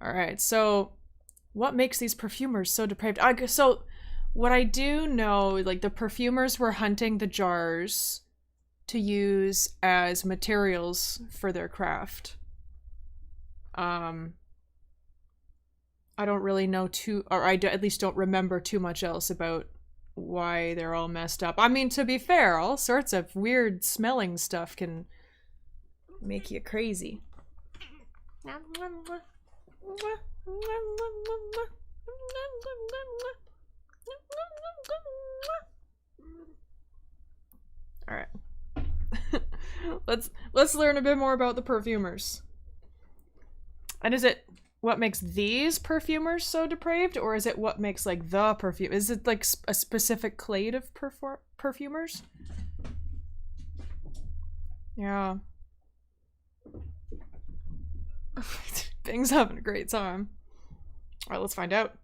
All right, so what makes these perfumers so depraved? So what I do know, like the perfumers were hunting the jars to use as materials for their craft. Um, I don't really know or at least don't remember too much else about why they're all messed up. I mean, to be fair, all sorts of weird smelling stuff can make you crazy. All right. let's learn a bit more about the perfumers. And is it what makes these perfumers so depraved, or is it what makes like the perfume? Is it like a specific clade of perfumers? Yeah. Bing's having a great time. All right, let's find out.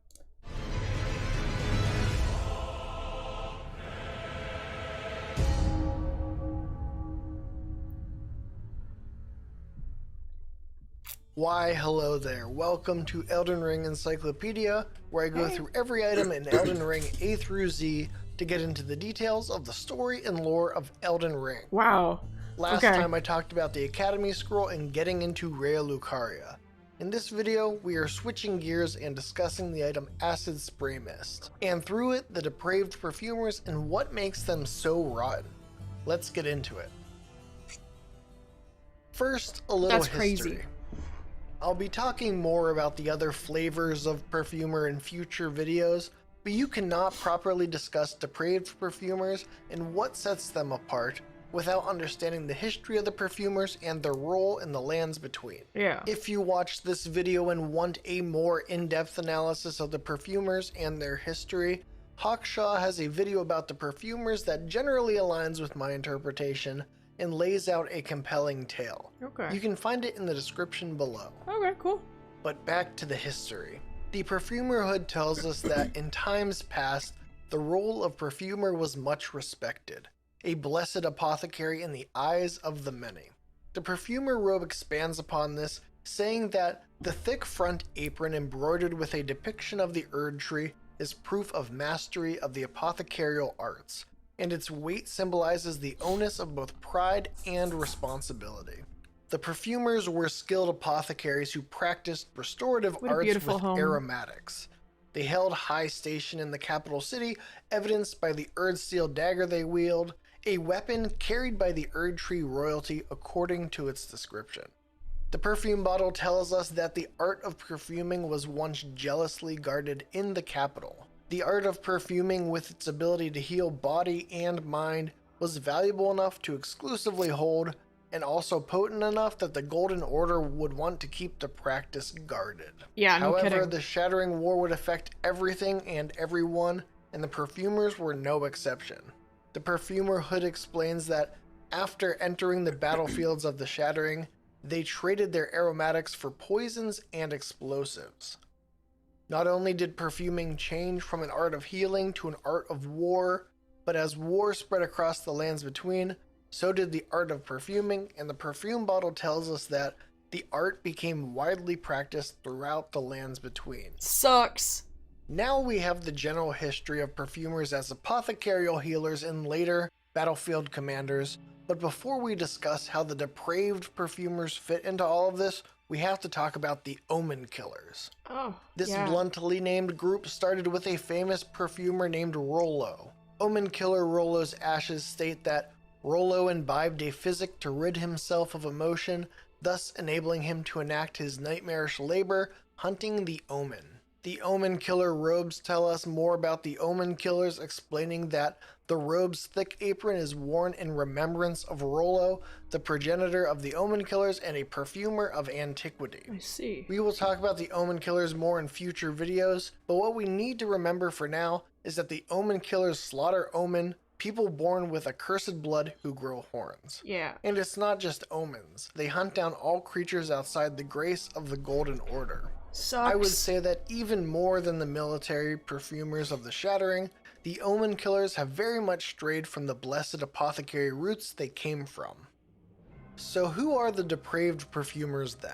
Why, hello there. Welcome to Elden Ring Encyclopedia, where I go through every item in Elden Ring A through Z to get into the details of the story and lore of Elden Ring. Wow. Last time I talked about the Academy Scroll and getting into Rhea Lucaria. In this video, we are switching gears and discussing the item Acid Spray Mist, and through it, the depraved perfumers and what makes them so rotten. Let's get into it. First, a little history. Crazy. I'll be talking more about the other flavors of perfumer in future videos, but you cannot properly discuss depraved perfumers and what sets them apart without understanding the history of the perfumers and their role in the lands between. Yeah. If you watch this video and want a more in-depth analysis of the perfumers and their history, Hawkshaw has a video about the perfumers that generally aligns with my interpretation and lays out a compelling tale. Okay. You can find it in the description below. Okay, cool. But back to the history. The Perfumerhood tells us that in times past, the role of perfumer was much respected, a blessed apothecary in the eyes of the many. The perfumer robe expands upon this, saying that the thick front apron embroidered with a depiction of the Erd tree is proof of mastery of the apothecarial arts, and its weight symbolizes the onus of both pride and responsibility. The perfumers were skilled apothecaries who practiced restorative arts with aromatics. They held high station in the capital city, evidenced by the Erd steel dagger they wield, a weapon carried by the Erd tree royalty according to its description. The perfume bottle tells us that the art of perfuming was once jealously guarded in the capital. The art of perfuming, with its ability to heal body and mind, was valuable enough to exclusively hold, and also potent enough that the Golden Order would want to keep the practice guarded. Yeah, no However, kidding. the Shattering War would affect everything and everyone, and the perfumers were no exception. The Perfumerhood explains that after entering the battlefields of the Shattering, they traded their aromatics for poisons and explosives. Not only did perfuming change from an art of healing to an art of war, but as war spread across the lands between, so did the art of perfuming, and the perfume bottle tells us that the art became widely practiced throughout the lands between. Sucks. Now we have the general history of perfumers as apothecarial healers and later battlefield commanders, but before we discuss how the depraved perfumers fit into all of this, we have to talk about the Omen Killers. This bluntly named group started with a famous perfumer named Rollo. Omen Killer Rollo's ashes state that Rollo imbibed a physic to rid himself of emotion, thus enabling him to enact his nightmarish labor, hunting the Omen. The Omen Killer robes tell us more about the Omen Killers, explaining that the robe's thick apron is worn in remembrance of Rollo, the progenitor of the Omen Killers and a perfumer of antiquity. I see. We will talk about the Omen Killers more in future videos, but what we need to remember for now is that the Omen Killers slaughter Omen, people born with accursed blood who grow horns. Yeah. And it's not just omens. They hunt down all creatures outside the grace of the Golden Order. Sucks. I would say that even more than the military perfumers of the Shattering, the Omen Killers have very much strayed from the blessed apothecary roots they came from. So who are the depraved perfumers then?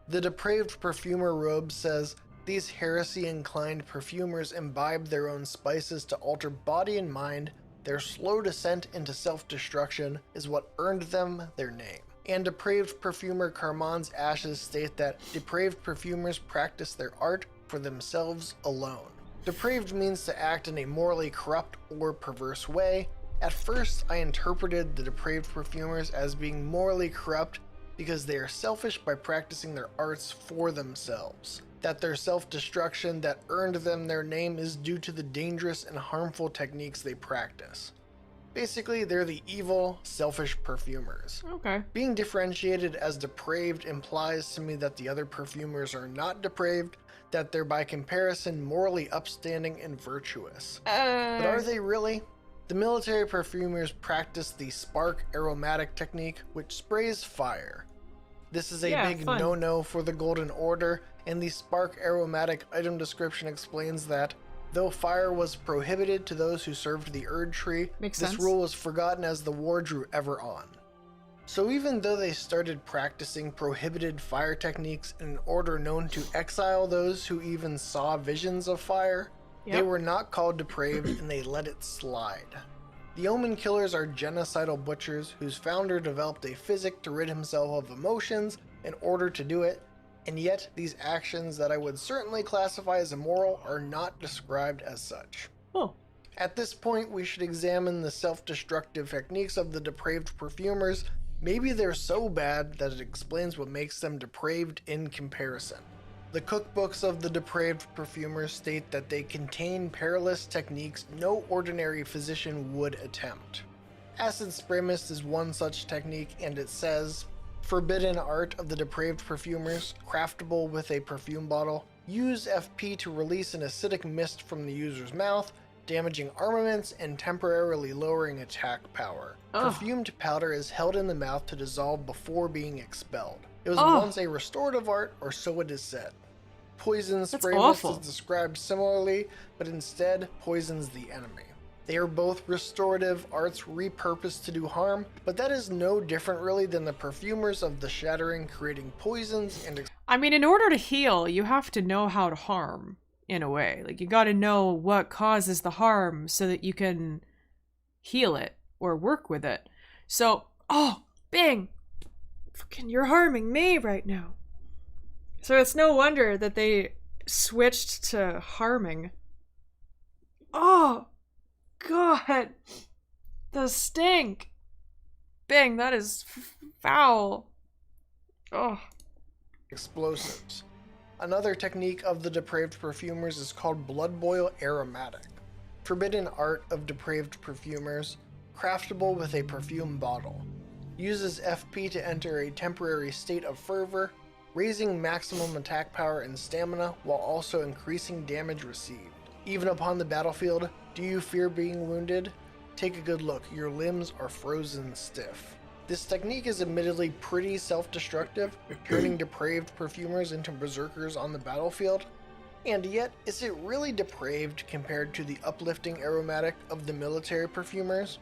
The Depraved Perfumer robe says, these heresy-inclined perfumers imbibe their own spices to alter body and mind. Their slow descent into self-destruction is what earned them their name. And Depraved Perfumer Carmon's ashes state that depraved perfumers practice their art for themselves alone. Depraved means to act in a morally corrupt or perverse way. At first, I interpreted the depraved perfumers as being morally corrupt because they are selfish by practicing their arts for themselves. That their self-destruction that earned them their name is due to the dangerous and harmful techniques they practice. Basically, they're the evil, selfish perfumers. Okay. Being differentiated as depraved implies to me that the other perfumers are not depraved, that they're by comparison morally upstanding and virtuous. But are they really? The military perfumers practice the spark aromatic technique, which sprays fire. This is a big no-no for the Golden Order, and the spark aromatic item description explains that though fire was prohibited to those who served the Erd Tree, this rule was forgotten as the war drew ever on. So even though they started practicing prohibited fire techniques in an order known to exile those who even saw visions of fire, they were not called depraved and they let it slide. The Omen Killers are genocidal butchers whose founder developed a physic to rid himself of emotions in order to do it, and yet these actions that I would certainly classify as immoral are not described as such. Oh. At this point, we should examine the self-destructive techniques of the depraved perfumers. Maybe they're so bad that it explains what makes them depraved in comparison. The cookbooks of the depraved perfumers state that they contain perilous techniques no ordinary physician would attempt. Acid spray mist is one such technique, and it says, forbidden art of the depraved perfumers, craftable with a perfume bottle. Use FP to release an acidic mist from the user's mouth, damaging armaments and temporarily lowering attack power. Perfumed powder is held in the mouth to dissolve before being expelled. It was once a restorative art, or so it is said. Poison spray mist is described similarly, but instead poisons the enemy. They are both restorative arts repurposed to do harm, but that is no different really than the perfumers of the Shattering creating poisons and... I mean, in order to heal, you have to know how to harm, in a way. Like, you gotta know what causes the harm so that you can heal it or work with it. So, Bing! Fucking, you're harming me right now. So it's no wonder that they switched to harming. Oh! God, the stink. Bing, that is foul. Oh. Explosives. Another technique of the depraved perfumers is called blood boil aromatic. Forbidden art of depraved perfumers, craftable with a perfume bottle. Uses FP to enter a temporary state of fervor, raising maximum attack power and stamina while also increasing damage received. Even upon the battlefield, do you fear being wounded? Take a good look, your limbs are frozen stiff. This technique is admittedly pretty self-destructive, turning depraved perfumers into berserkers on the battlefield. And yet, is it really depraved compared to the uplifting aromatic of the military perfumers?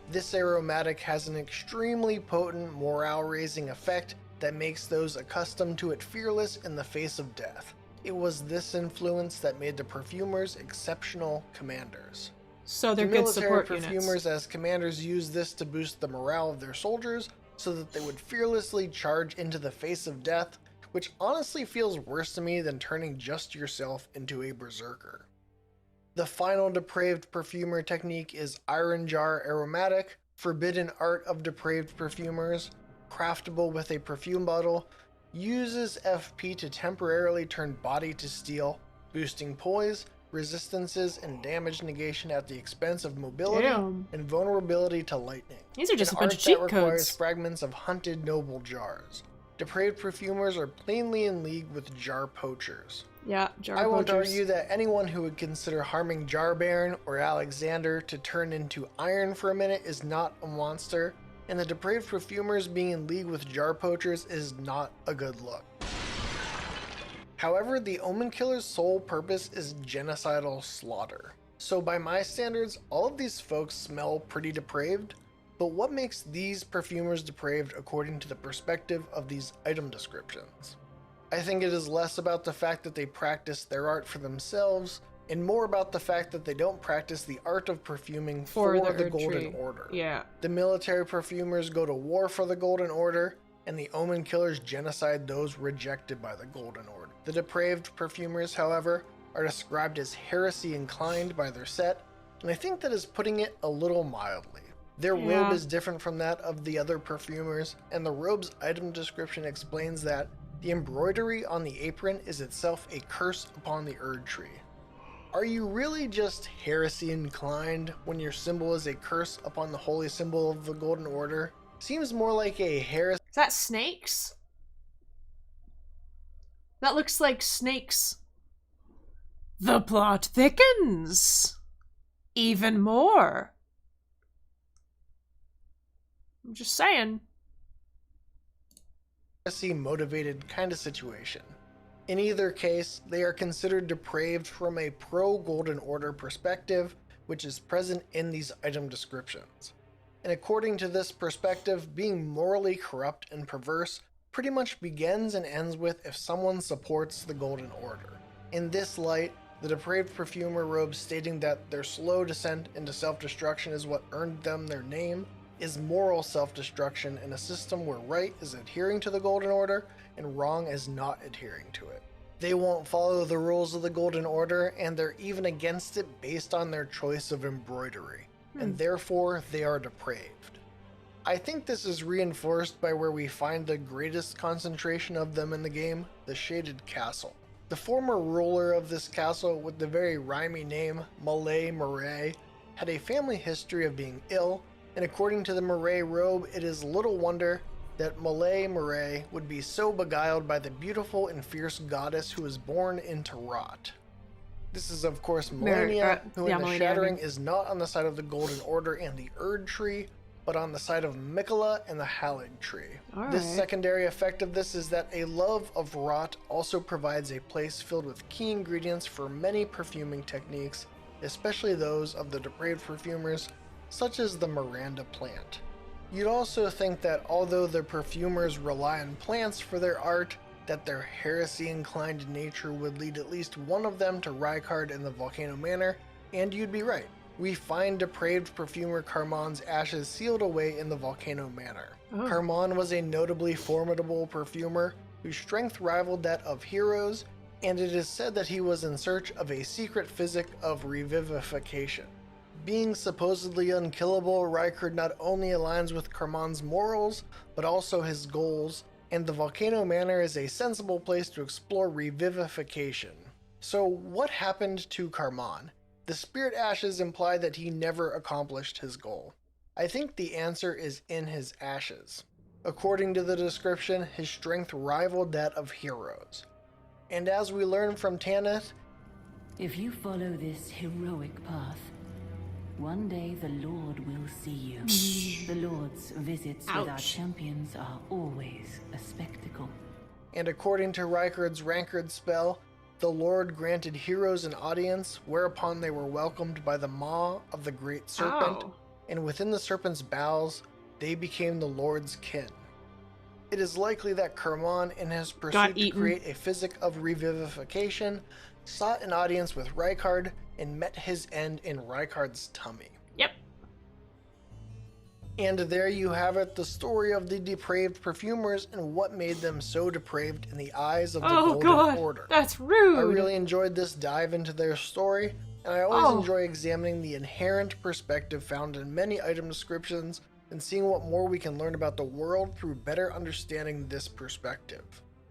This aromatic has an extremely potent morale-raising effect that makes those accustomed to it fearless in the face of death. It was this influence that made the perfumers exceptional commanders. So they're good support units. Military perfumers as commanders used this to boost the morale of their soldiers so that they would fearlessly charge into the face of death, which honestly feels worse to me than turning just yourself into a berserker. The final depraved perfumer technique is Iron Jar Aromatic, forbidden art of depraved perfumers, craftable with a perfume bottle, uses FP to temporarily turn body to steel, boosting poise, resistances, and damage negation at the expense of mobility and vulnerability to lightning. These are just a bunch of cheat codes. Requires fragments of hunted noble jars. Depraved perfumers are plainly in league with jar poachers. Yeah, jar poachers. I won't poachers. argue that anyone who would consider harming Jar Baron or Alexander to turn into iron for a minute is not a monster, and the depraved perfumers being in league with jar poachers is not a good look. However, the Omen Killer's sole purpose is genocidal slaughter. So by my standards, all of these folks smell pretty depraved, but what makes these perfumers depraved according to the perspective of these item descriptions? I think it is less about the fact that they practice their art for themselves and more about the fact that they don't practice the art of perfuming for the Golden Order. Yeah. The military perfumers go to war for the Golden Order, and the Omen Killers genocide those rejected by the Golden Order. The Depraved perfumers, however, are described as heresy inclined by their set, and I think that is putting it a little mildly. Their robe is different from that of the other perfumers, and the robe's item description explains that the embroidery on the apron is itself a curse upon the Erd Tree. Are you really just heresy inclined when your symbol is a curse upon the holy symbol of the Golden Order? Seems more like a heresy. Is that snakes? That looks like snakes. The plot thickens. Even more. I'm just saying. Motivated kind of situation. In either case, they are considered depraved from a pro-Golden Order perspective, which is present in these item descriptions. And according to this perspective, being morally corrupt and perverse pretty much begins and ends with if someone supports the Golden Order. In this light, the Depraved perfumer robe stating that their slow descent into self-destruction is what earned them their name is moral self-destruction in a system where right is adhering to the Golden Order and wrong is not adhering to it. They won't follow the rules of the Golden Order, and they're even against it based on their choice of embroidery, and therefore they are depraved. I think this is reinforced by where we find the greatest concentration of them in the game, the Shaded Castle. The former ruler of this castle, with the very rhymey name Malay Murray, had a family history of being ill, and according to the Murray robe, it is little wonder that Malay Murray would be so beguiled by the beautiful and fierce goddess who was born into rot. This is of course Melania, who in the Shattering is not on the side of the Golden Order and the Erd Tree, but on the side of Mikola and the Halig Tree. This secondary effect of this is that a love of rot also provides a place filled with key ingredients for many perfuming techniques, especially those of the Depraved perfumers, such as the Miranda plant. You'd also think that although the perfumers rely on plants for their art, that their heresy-inclined nature would lead at least one of them to Rykard in the Volcano Manor, and you'd be right. We find Depraved perfumer Carmon's ashes sealed away in the Volcano Manor. Carmon was a notably formidable perfumer whose strength rivaled that of heroes, and it is said that he was in search of a secret physic of revivification. Being supposedly unkillable, Rykard not only aligns with Carmon's morals, but also his goals, and the Volcano Manor is a sensible place to explore revivification. So what happened to Carmon? The spirit ashes imply that he never accomplished his goal. I think the answer is in his ashes. According to the description, his strength rivaled that of heroes. And as we learn from Tanith, if you follow this heroic path, one day the Lord will see you. The Lord's visits with our champions are always a spectacle. And according to Rykard's Rankard spell, the Lord granted heroes an audience, whereupon they were welcomed by the Maw of the Great Serpent, and within the serpent's bowels, they became the Lord's kin. It is likely that Carmon, in his pursuit to create a physic of revivification, sought an audience with Rykard and met his end in Rykard's tummy. Yep. And there you have it, the story of the Depraved perfumers and what made them so depraved in the eyes of the Golden Order. That's rude. I really enjoyed this dive into their story, and I always enjoy examining the inherent perspective found in many item descriptions and seeing what more we can learn about the world through better understanding this perspective.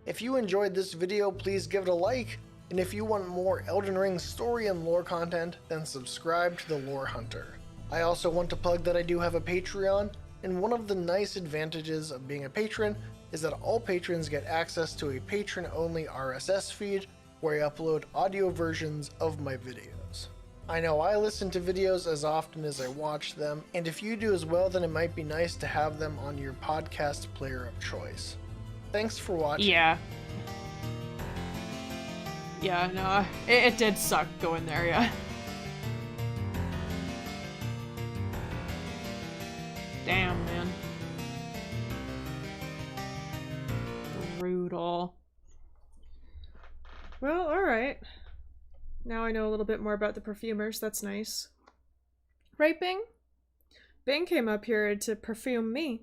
If you enjoyed this video, please give it a like, and if you want more Elden Ring story and lore content, then subscribe to the Lore Hunter. I also want to plug that I do have a Patreon, and one of the nice advantages of being a patron is that all patrons get access to a patron-only RSS feed where I upload audio versions of my videos. I know I listen to videos as often as I watch them, and if you do as well, then it might be nice to have them on your podcast player of choice. Thanks for watching. Yeah, no, it did suck going there, yeah. Damn, man. Brutal. Well, alright. Now I know a little bit more about the perfumers. That's nice. Right, Bing? Bing came up here to perfume me.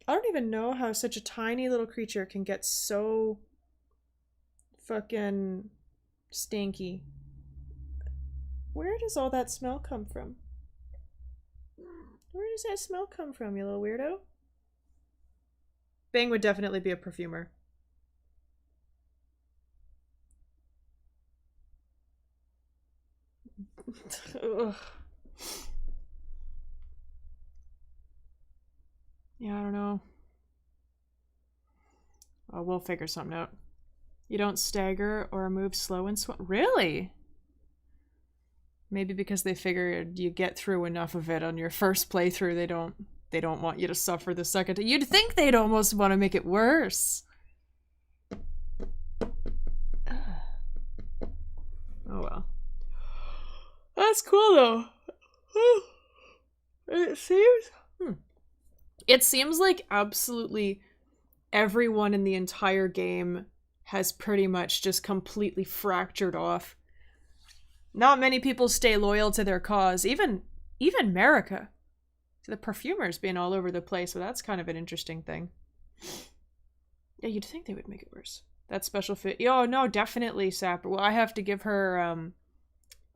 I don't even know how such a tiny little creature can get so fucking stinky. Where does all that smell come from? Where does that smell come from, you little weirdo? Bing would definitely be a perfumer. Ugh. Yeah, I don't know. Oh, we'll figure something out. You don't stagger or move slow and Really? Maybe because they figured you get through enough of it on your first playthrough, they don't want you to suffer the second. You'd think they'd almost want to make it worse. Oh well. That's cool though. It seems like absolutely everyone in the entire game has pretty much just completely fractured off. Not many people stay loyal to their cause, even America. The perfumers being all over the place, so that's kind of an interesting thing. Yeah, you'd think they would make it worse. That special fit. Oh no, definitely Sapper. Well, I have to give her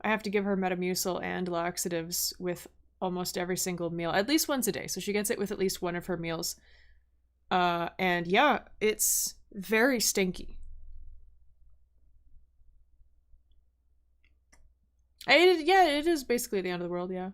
Metamucil and laxatives with almost every single meal, at least once a day. So she gets it with at least one of her meals. And yeah, it's very stinky. Yeah, it is basically the end of the world, yeah.